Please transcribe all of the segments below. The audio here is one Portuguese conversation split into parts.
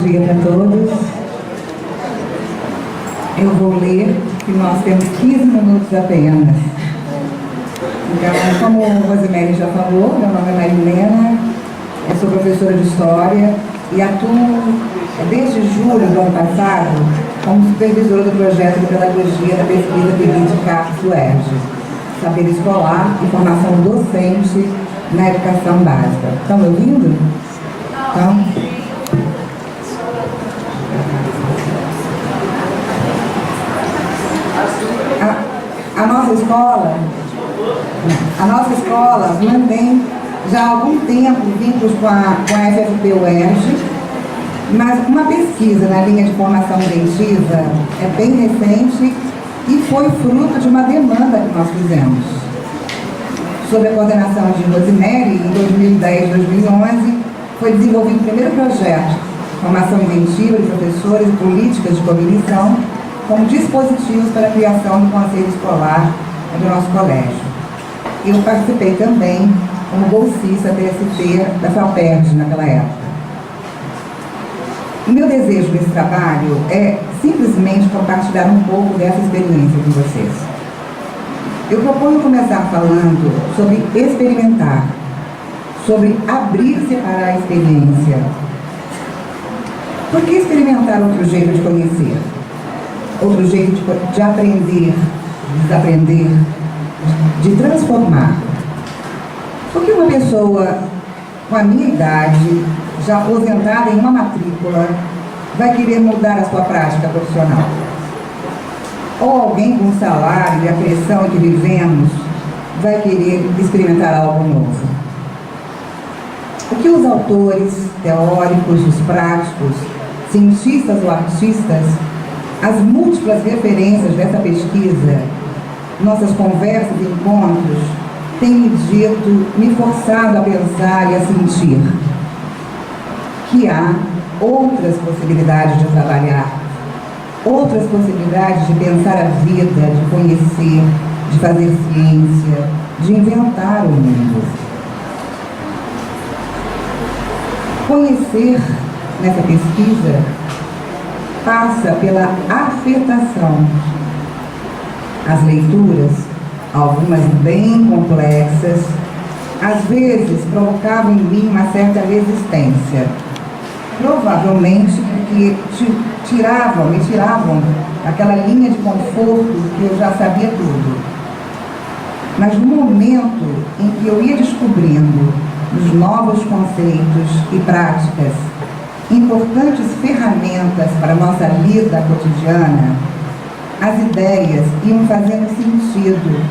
Bom dia para todos. Eu vou ler, que nós temos 15 minutos apenas. Então, como o Rosemary já falou, meu nome é Marilena, eu sou professora de História e atuo desde julho do ano passado como supervisora do projeto de pedagogia da pesquisa PIBID CAPES UERJ, Saber Escolar e Formação Docente na Educação Básica. Estão me ouvindo? Então, a nossa escola mantém já há algum tempo vínculos com a FFP UERJ, mas uma pesquisa na linha de formação dentiva é bem recente e foi fruto de uma demanda que nós fizemos. Sob a coordenação de Rosemary, em 2010 e 2011, foi desenvolvido o primeiro projeto de formação dentiva de professores e políticas de cognição como dispositivos para a criação do conselho escolar do nosso colégio. Eu participei também como bolsista TST da FAPERJ naquela época. O meu desejo nesse trabalho é simplesmente compartilhar um pouco dessa experiência com vocês. Eu proponho começar falando sobre experimentar, sobre abrir-se para a experiência. Por que experimentar outro jeito de conhecer? Outro jeito de aprender, de desaprender, de transformar. Por que uma pessoa com a minha idade, já aposentada em uma matrícula, vai querer mudar a sua prática profissional? Ou alguém com o salário e a pressão em que vivemos vai querer experimentar algo novo? O que os autores, teóricos, os práticos, cientistas ou artistas, as múltiplas referências dessa pesquisa, nossas conversas e encontros, têm me dito, me forçado a pensar e a sentir que há outras possibilidades de trabalhar, outras possibilidades de pensar a vida, de conhecer, de fazer ciência, de inventar o mundo. Conhecer, nessa pesquisa, passa pela afetação. As leituras, algumas bem complexas, às vezes provocavam em mim uma certa resistência. Provavelmente porque me tiravam daquela linha de conforto que eu já sabia tudo. Mas no momento em que eu ia descobrindo os novos conceitos e práticas, importantes ferramentas para a nossa lida cotidiana, as ideias iam fazendo sentido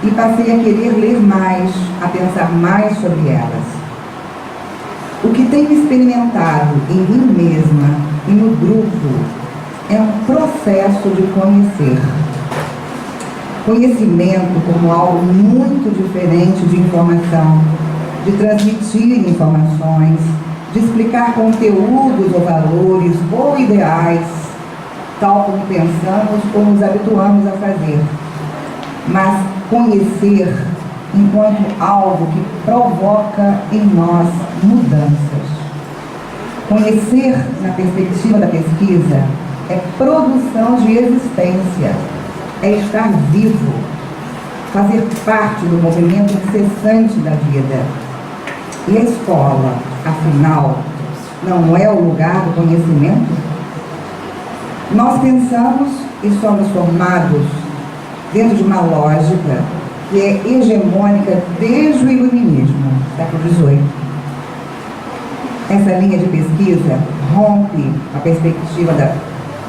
e passei a querer ler mais, a pensar mais sobre elas. O que tenho experimentado em mim mesma e no grupo é um processo de conhecer. Conhecimento como algo muito diferente de informação, de transmitir informações, de explicar conteúdos ou valores ou ideais, tal como pensamos ou nos habituamos a fazer. Mas conhecer enquanto algo que provoca em nós mudanças. Conhecer, na perspectiva da pesquisa, é produção de existência, é estar vivo, fazer parte do movimento incessante da vida. E a escola, afinal, não é o lugar do conhecimento? Nós pensamos e somos formados dentro de uma lógica que é hegemônica desde o Iluminismo, século XVIII. Essa linha de pesquisa rompe a perspectiva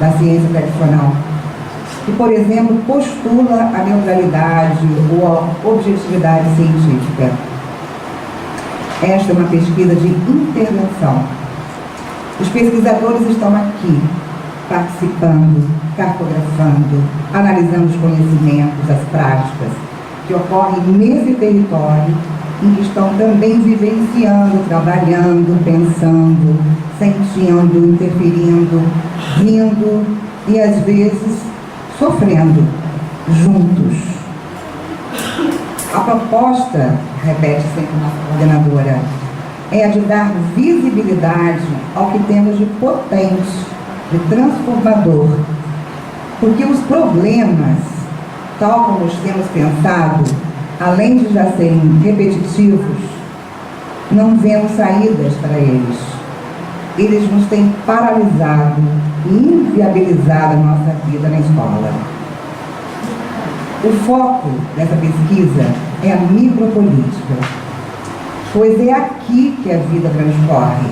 da ciência tradicional, que, por exemplo, postula a neutralidade ou a objetividade científica. Esta é uma pesquisa de intervenção. Os pesquisadores estão aqui, participando, cartografando, analisando os conhecimentos, as práticas que ocorrem nesse território em que estão também vivenciando, trabalhando, pensando, sentindo, interferindo, rindo e, às vezes, sofrendo juntos. A proposta, repete sempre a nossa coordenadora, é a de dar visibilidade ao que temos de potente, de transformador. Porque os problemas, tal como os temos pensado, além de já serem repetitivos, não vemos saídas para eles. Eles nos têm paralisado e inviabilizado a nossa vida na escola. O foco dessa pesquisa é a micropolítica, pois é aqui que a vida transcorre.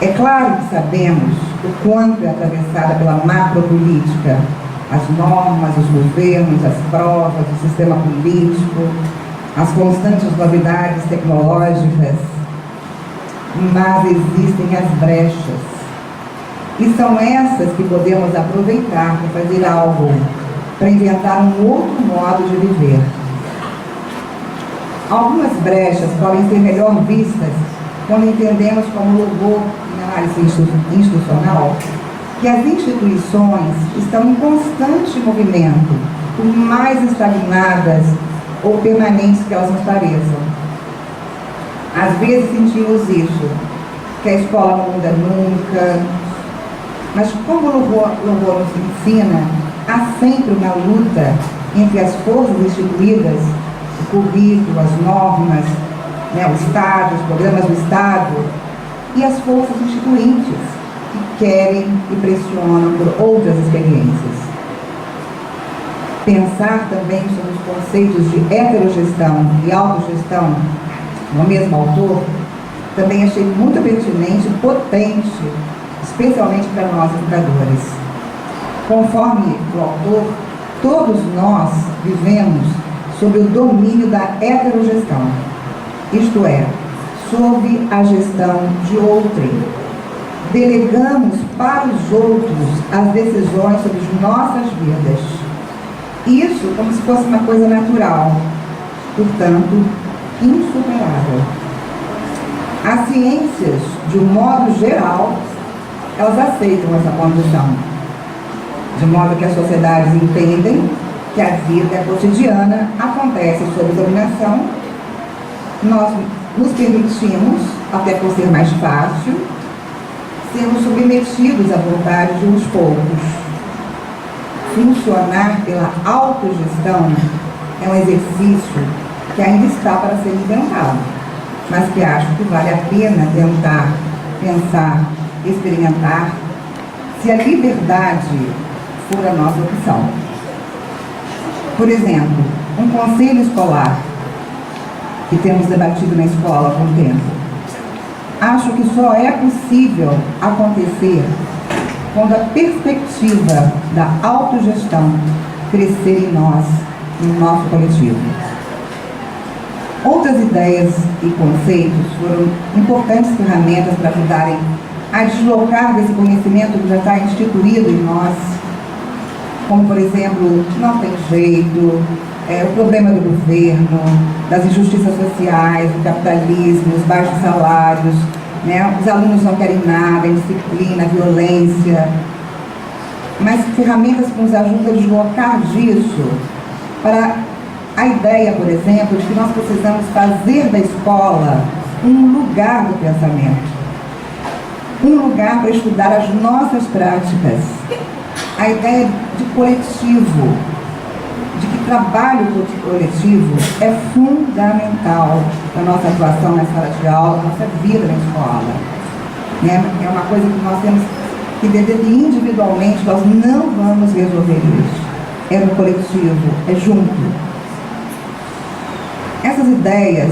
É claro que sabemos o quanto é atravessada pela macropolítica, as normas, os governos, as provas, o sistema político, as constantes novidades tecnológicas, mas existem as brechas. E são essas que podemos aproveitar para fazer algo, para inventar um outro modo de viver. Algumas brechas podem ser melhor vistas quando entendemos como logo em análise institucional que as instituições estão em constante movimento, por mais estagnadas ou permanentes que elas nos pareçam. Às vezes sentimos isso, que a escola não muda nunca, mas como o louvor nos ensina, há sempre uma luta entre as forças instituídas, o currículo, as normas, o Estado, os programas do Estado, e as forças instituintes, que querem e pressionam por outras experiências. Pensar também sobre os conceitos de heterogestão e autogestão no mesmo autor, também achei muito pertinente e potente, especialmente para nós educadores. Conforme o autor, todos nós vivemos sob o domínio da heterogestão, isto é, sob a gestão de outrem. Delegamos para os outros as decisões sobre as nossas vidas. Isso como se fosse uma coisa natural, portanto, insuperável. As ciências, de um modo geral, elas aceitam essa condição, de modo que as sociedades entendem que a vida cotidiana acontece sob dominação. Nós nos permitimos, até por ser mais fácil, sermos submetidos à vontade de uns poucos. Funcionar pela autogestão é um exercício que ainda está para ser inventado, mas que acho que vale a pena tentar, pensar, experimentar, se a liberdade for a nossa opção. Por exemplo, um conselho escolar que temos debatido na escola há algum tempo. Acho que só é possível acontecer quando a perspectiva da autogestão crescer em nós, no nosso coletivo. Outras ideias e conceitos foram importantes ferramentas para ajudarem a deslocar desse conhecimento que já está instituído em nós, como, por exemplo, não tem jeito, o problema do governo, das injustiças sociais, do capitalismo, os baixos salários, os alunos não querem nada, indisciplina, violência, mas ferramentas que nos ajudam a deslocar disso para a ideia, por exemplo, de que nós precisamos fazer da escola um lugar do pensamento, um lugar para estudar as nossas práticas, a ideia de coletivo, de que trabalho coletivo é fundamental na nossa atuação na sala de aula, na nossa vida na escola. É uma coisa que nós temos que entender que individualmente nós não vamos resolver isso. É no coletivo, é junto. Essas ideias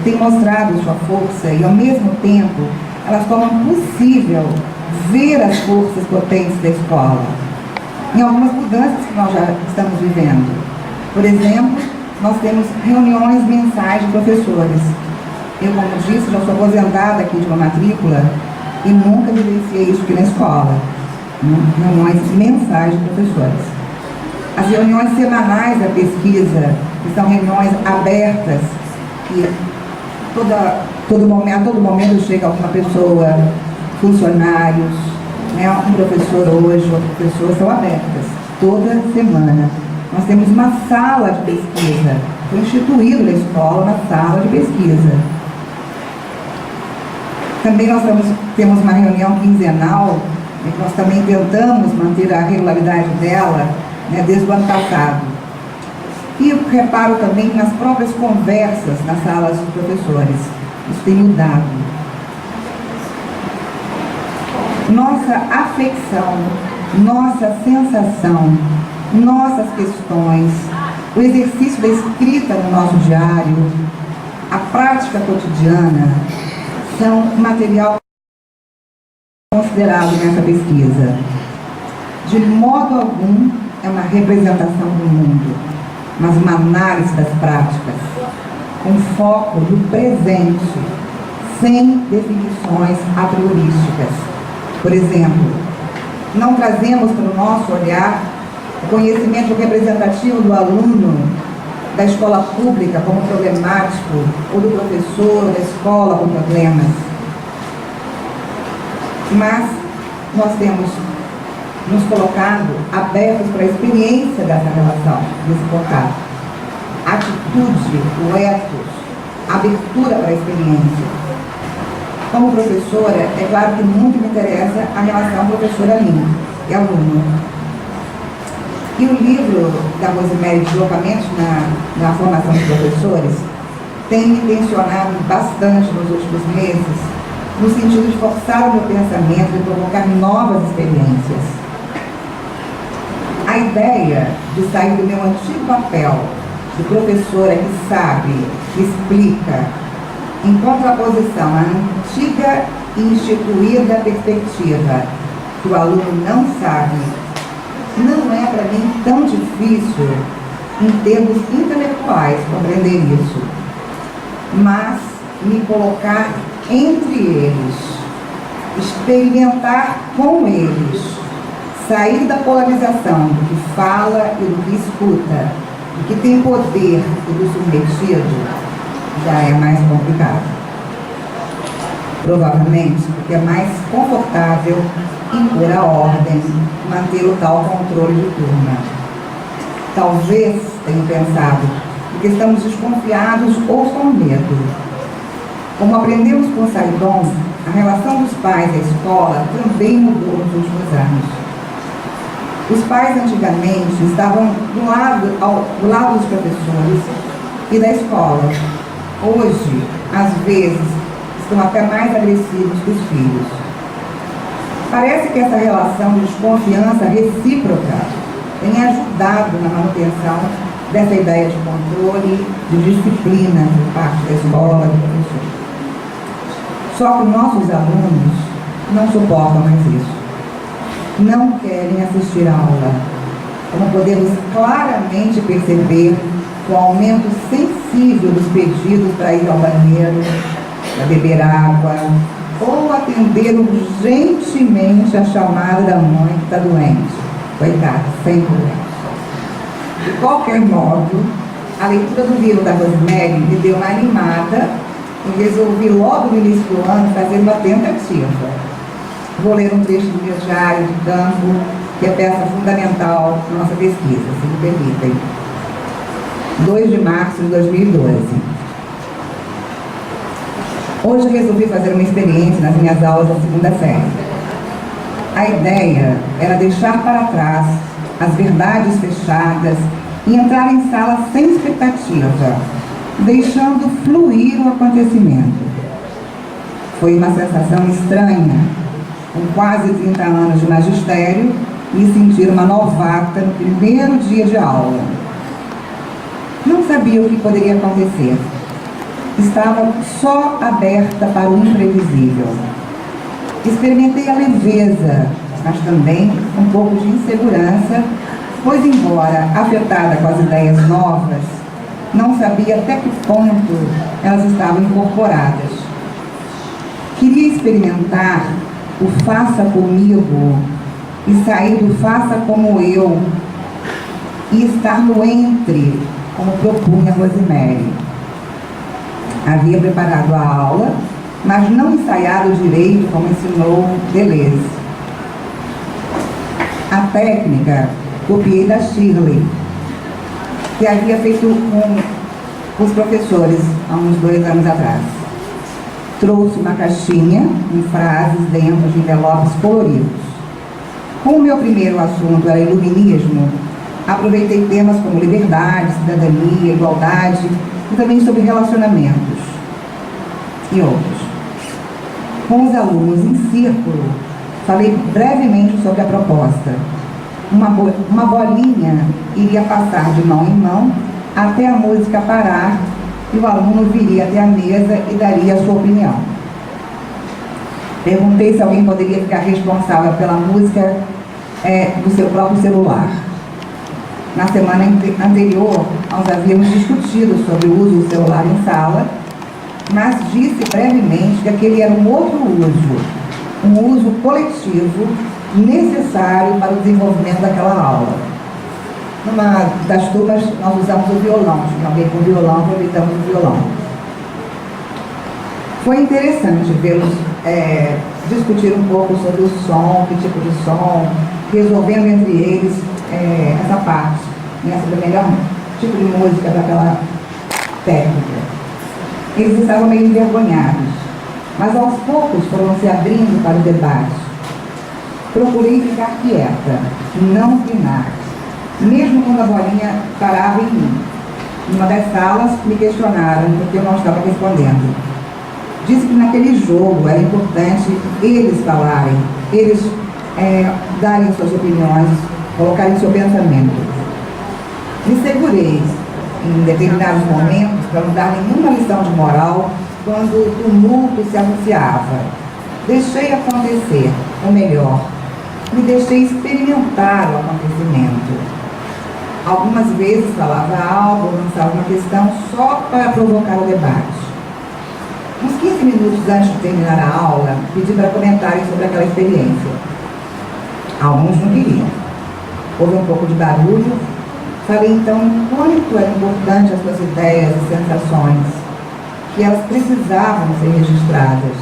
têm mostrado sua força e, ao mesmo tempo, elas tornam possível ver as forças potentes da escola em algumas mudanças que nós já estamos vivendo. Por exemplo, nós temos reuniões mensais de professores. Eu, como disse, já sou aposentada aqui de uma matrícula e nunca vivenciei isso aqui na escola. Reuniões mensais de professores. As reuniões semanais da pesquisa, que são reuniões abertas, que a todo momento chega alguma pessoa, funcionários, um professor hoje, outra pessoa, são abertas, toda semana. Nós temos uma sala de pesquisa, foi instituído na escola uma sala de pesquisa. Também nós temos uma reunião quinzenal, e nós também tentamos manter a regularidade dela, né, desde o ano passado. E eu reparo também nas próprias conversas nas salas dos professores. Isso tem mudado. Nossa afecção, nossa sensação, nossas questões, o exercício da escrita no nosso diário, a prática cotidiana, são material considerado nessa pesquisa. De modo algum é uma representação do mundo, mas uma análise das práticas, com foco no presente, sem definições a priorísticas. Por exemplo, não trazemos para o nosso olhar o conhecimento representativo do aluno da escola pública como problemático, ou do professor da escola com problemas. Mas nós temos nos colocado abertos para a experiência dessa relação, desse contato. Atitude, o ethos, abertura para a experiência. Como professora, é claro que muito me interessa a relação professora-aluno e aluno. E o livro da Rosemary Deslocamentos na formação de professores tem me tensionado bastante nos últimos meses, no sentido de forçar o meu pensamento e provocar novas experiências. A ideia de sair do meu antigo papel de professora que sabe, que explica, em contraposição à antiga e instituída perspectiva que o aluno não sabe, não é para mim tão difícil, em termos intelectuais, compreender isso, mas me colocar entre eles, experimentar com eles, sair da polarização do que fala e do que escuta, do que tem poder e do submetido, já é mais complicado. Provavelmente porque é mais confortável impor a ordem, manter o tal controle de turma. Talvez, tenho pensado, porque estamos desconfiados ou com medo. Como aprendemos com Saidon, a relação dos pais à escola também mudou nos últimos anos. Os pais antigamente estavam do lado dos professores e da escola. Hoje, às vezes, estão até mais agressivos que os filhos. Parece que essa relação de desconfiança recíproca tem ajudado na manutenção dessa ideia de controle, de disciplina por parte da escola, do professor. Só que nossos alunos não suportam mais isso. Não querem assistir a aula, como podemos claramente perceber com o aumento sensível dos pedidos para ir ao banheiro, para beber água, ou atender urgentemente a chamada da mãe que está doente. Coitada, sempre doente. De qualquer modo, a leitura do livro da Rosemary me deu uma animada e resolvi logo no início do ano fazer uma tentativa. Vou ler um trecho do meu diário de campo, que é peça fundamental da nossa pesquisa, se me permitem. 2 de março de 2012. Hoje resolvi fazer uma experiência nas minhas aulas da segunda série. A ideia era deixar para trás as verdades fechadas e entrar em sala sem expectativa, deixando fluir o acontecimento. Foi uma sensação estranha, com quase 30 anos de magistério, e sentir uma novata no primeiro dia de aula. Não sabia o que poderia acontecer. Estava só aberta para o imprevisível. Experimentei a leveza, mas também um pouco de insegurança, pois, embora afetada com as ideias novas, não sabia até que ponto elas estavam incorporadas. Queria experimentar o faça comigo e sair do faça como eu e estar no entre, como propunha Rosemary. Havia preparado a aula, mas não ensaiado direito como ensinou Deleuze. A técnica copiei da Shirley, que havia feito com os professores há uns 2 anos atrás. trouxe uma caixinha com frases dentro de envelopes coloridos. Como o meu primeiro assunto era iluminismo, aproveitei temas como liberdade, cidadania, igualdade e também sobre relacionamentos e outros. Com os alunos em círculo, falei brevemente sobre a proposta. Uma bolinha iria passar de mão em mão até a música parar e o aluno viria até a mesa e daria a sua opinião. Perguntei se alguém poderia ficar responsável pela música do seu próprio celular. Na semana anterior, nós havíamos discutido sobre o uso do celular em sala, mas disse brevemente que aquele era um outro uso, um uso coletivo necessário para o desenvolvimento daquela aula. Numa das turmas, nós usamos o violão, tinha alguém com violão, aproveitamos o violão. Foi interessante vê-los discutir um pouco sobre o som, que tipo de som, resolvendo entre eles essa parte, né, sobre o melhor tipo de música para aquela técnica. Eles estavam meio envergonhados, mas aos poucos foram se abrindo para o debate. Procurei ficar quieta, não opinar, mesmo quando a bolinha parava em mim. Numa das salas, me questionaram porque eu não estava respondendo. Disse que naquele jogo era importante eles falarem, eles darem suas opiniões, colocarem seu pensamento. Me segurei em determinados momentos para não dar nenhuma lição de moral quando o tumulto se anunciava. Deixei acontecer, ou melhor, me deixei experimentar o acontecimento. Algumas vezes falava algo, lançava uma questão só para provocar o debate. Uns 15 minutos antes de terminar a aula, pedi para comentarem sobre aquela experiência. Alguns não queriam. Houve um pouco de barulho. Falei então quanto era importante as suas ideias e sensações, que elas precisavam ser registradas,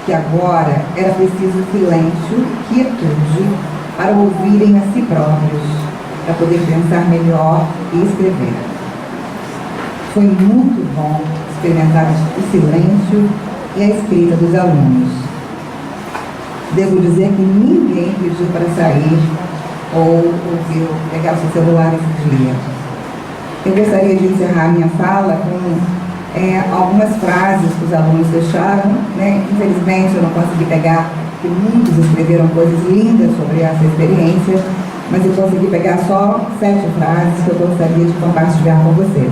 que agora era preciso silêncio, quietude, para ouvirem a si próprios, para poder pensar melhor e escrever. Foi muito bom experimentar o silêncio e a escrita dos alunos. Devo dizer que ninguém pediu para sair ou ouviu pegar o seu celular esse dia. Eu gostaria de encerrar minha fala com algumas frases que os alunos deixaram, né? Infelizmente eu não consegui pegar, porque muitos escreveram coisas lindas sobre essa experiência, mas eu consegui pegar só 7 frases que eu gostaria de compartilhar com vocês.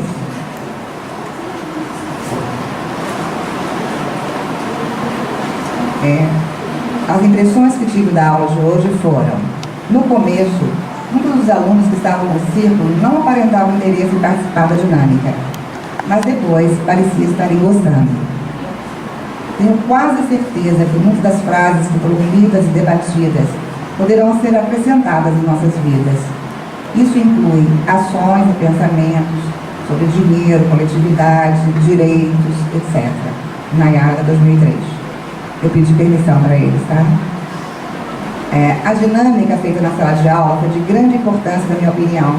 As impressões que tive da aula de hoje foram: no começo, muitos dos alunos que estavam no círculo não aparentavam interesse em participar da dinâmica, mas depois parecia estarem gostando. Tenho quase certeza que muitas das frases que foram lidas e debatidas poderão ser acrescentadas em nossas vidas. Isso inclui ações e pensamentos sobre dinheiro, coletividade, direitos, etc. Nayara 2003. Eu pedi permissão para eles, tá? A dinâmica feita na sala de aula foi de grande importância, na minha opinião,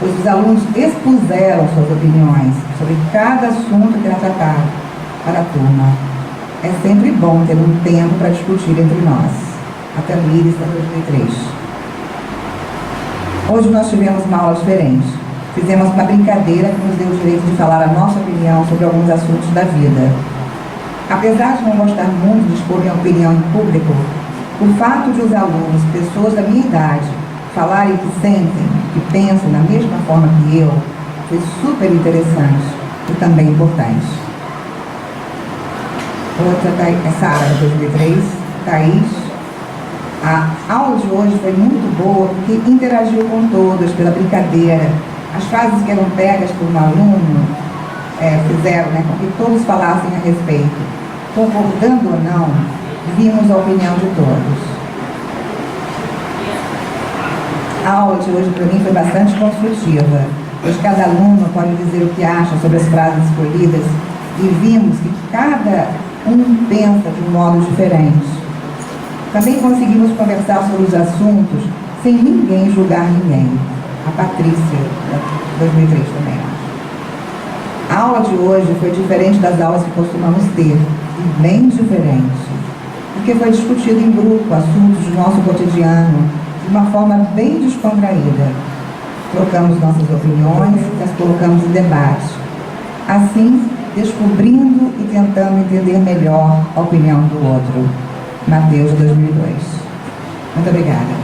pois os alunos expuseram suas opiniões sobre cada assunto que era tratado para a turma. É sempre bom ter um tempo para discutir entre nós. Até Tamires, 2003. Hoje nós tivemos uma aula diferente. Fizemos uma brincadeira que nos deu o direito de falar a nossa opinião sobre alguns assuntos da vida. Apesar de não gostar muito de expor minha opinião em público, o fato de os alunos, pessoas da minha idade, falarem que sentem, que pensam da mesma forma que eu, foi super interessante e também importante. Outra é Sara, 2003, Thaís. A aula de hoje foi muito boa porque interagiu com todos pela brincadeira. As frases que eram pegas por um aluno fizeram com que todos falassem a respeito. Concordando ou não, vimos a opinião de todos. A aula de hoje para mim foi bastante construtiva, pois cada aluno pode dizer o que acha sobre as frases escolhidas e vimos que cada um pensa de um modo diferente. Também conseguimos conversar sobre os assuntos sem ninguém julgar ninguém. A Patrícia, 2003 também, acho. A aula de hoje foi diferente das aulas que costumamos ter, e bem diferente, porque foi discutido em grupo assuntos do nosso cotidiano de uma forma bem descontraída. Trocamos nossas opiniões e as colocamos em debate, assim descobrindo e tentando entender melhor a opinião do outro. Mateus 2002. Muito obrigada.